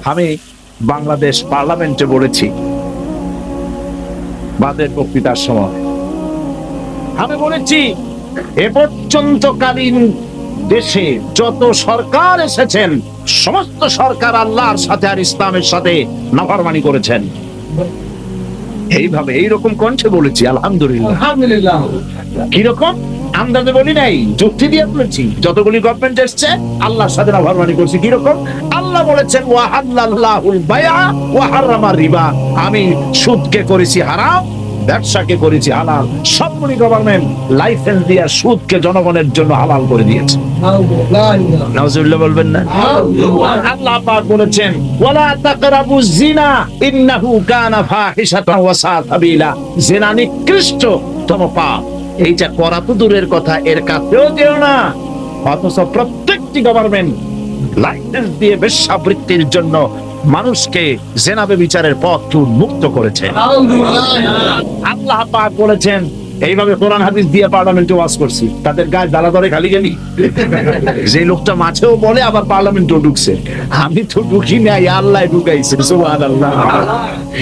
আমি বাংলাদেশ পার্লামেন্টে বলেছি বাদের বক্তৃতার সময়, আমি বলেছি এ পর্যন্তকালীন দেশে যত সরকার এসেছেন সমস্ত সরকার আল্লাহর সাথে আর ইসলামের সাথে নাফরমানি করেছেন। এইভাবে এইরকম কণ্ঠে বলেছি। আলহামদুলিল্লাহ। কিরকম আন্দাজে বলি নাই, যুক্তি দিয়ে বলেছি। যতগুলি গভর্নমেন্ট এসছে আল্লাহর সাথে নাফরমানি করছি। কিরকম? আল্লাহ বলেছেন ওয়াহাল্লাল্লাহুল বায়আ ওয়া হারামা রিবা, আমি সুদকে করেছি হারাম, ব্যবসাকে করেছি হালাল। সবগুলি গভর্নমেন্ট লাইসেন্স দিয়ে সুদকে জনগণের জন্য হালাল করে দিয়েছে। নাউজুবিল্লাহ বলবেন না? আল্লাহ পাক বলেছেন ওয়ালা তাকরাবুজ জিনা ইন্নাহু কানা ফাহিশাতান ওয়া সা সাবিলা, জিনা নিকৃষ্টতম পাপ। এইটা করা তো দূরের কথা, এর কাছেও যেও না। অথচ প্রত্যেকটি গভর্নমেন্ট লাইসেন্স দিয়ে বেশ্যাবৃত্তির জন্য মানুষকে জেনা ব্যভিচারের পথ উন্মুক্ত করেছে। আল্লাহ পাক বলেছেন, এইভাবে কোরআন হাদিস দিয়ে পার্লামেন্টে ওয়াজ করছি, তাদের গায়ে জ্বালা ধরে খালি গেলি। যে লোকটা মাছেও বলে আবার পার্লামেন্টে ঢুকছে, আমি তো ঢুকি নাই, আল্লাহ ঢুকাইছে। সুবহানাল্লাহ।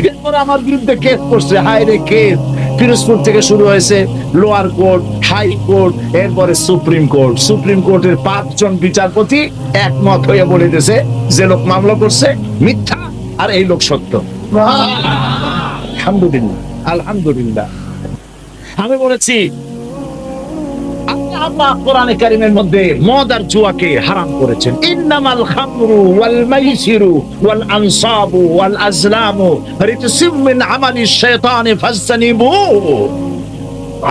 এরপর আমার বিরুদ্ধে কেস করছে। হায় রে কেস! পিরোজপুর থেকে শুরু হয়েছে, লোয়ার কোর্ট, হাই কোর্ট, এরপরে সুপ্রিম কোর্ট। সুপ্রিম কোর্টের 5 জন বিচারপতি একমত হয়ে বলে দিয়েছে যে লোক মামলা করছে মিথ্যা আর এই লোক সত্য। আলহামদুলিল্লাহ, আলহামদুলিল্লাহ। আমি বলেছি আল্লাহ কোরআনে কারীমের মধ্যে মদ আর জুয়াকে হারাম করেছেন। ইন্নামাল খামরু ওয়াল মাইসিরু ওয়াল আনসাবু ওয়াল আজলামু রিজসুম মিন আমালিশ শাইতানি ফাজতানিবু।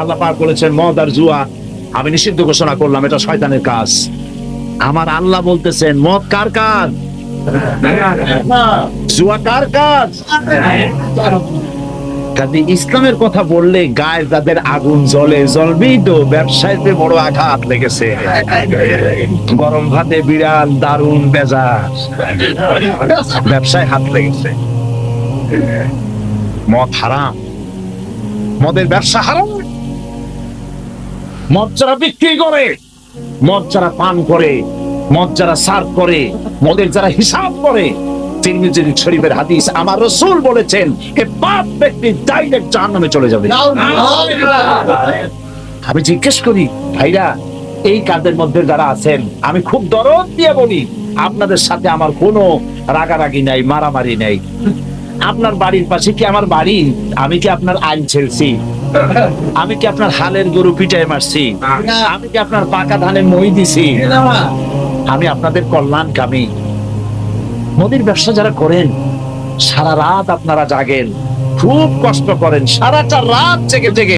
আল্লাহ পাক বলেছেন মদ আর জুয়া আমি নিষিদ্ধ ঘোষণা করলাম, এটা শয়তানের কাজ। আমার আল্লাহ বলতেছেন মদ কার কাজ? জুয়া কার কাজ? কাজে ইসলামের কথা বললে গায়ে যাদের আগুন জ্বলে, জ্বলবেই তো। ব্যবসায়ীতে বড় আঘাত লেগেছে, গরম ভাতে বিড়াল দারুণ বেজার, ব্যবসায় হাত লেগেছে। মদ হারাম, মদের ব্যবসা হারাম। মদ যারা বিক্রি করে, মদ যারা পান করে, মদ যারা সার্ভ করে, মদের যারা হিসাব করে, তিরমিজি শরীফের হাদিস, আমার রাসূল বলেছেন এ পাপ ব্যক্তি ডাইরেক্ট জাহান্নামে চলে যাবে। আমি জিজ্ঞেস করি ভাইরা, এই কাজের মধ্যে যারা আছেন, আমি খুব দরদ দিয়ে বলি, আপনাদের সাথে আমার কোনো রাগারাগি নাই, মারামারি নাই। আপনার বাড়ির পাশে কি আমার বাড়ি? আমি কি আপনার আইন ছেড়ছি? আমি কি আপনার হালের গরু পিটায় মারছি? আমি কি আপনার পাকা ধানে মই দিছি? আমি আপনাদের কল্যাণকামী। মদের ব্যবসা যারা করেন সারা রাত আপনারা জাগেন, খুব কষ্ট করেন, সারাটা রাত জেগে জেগে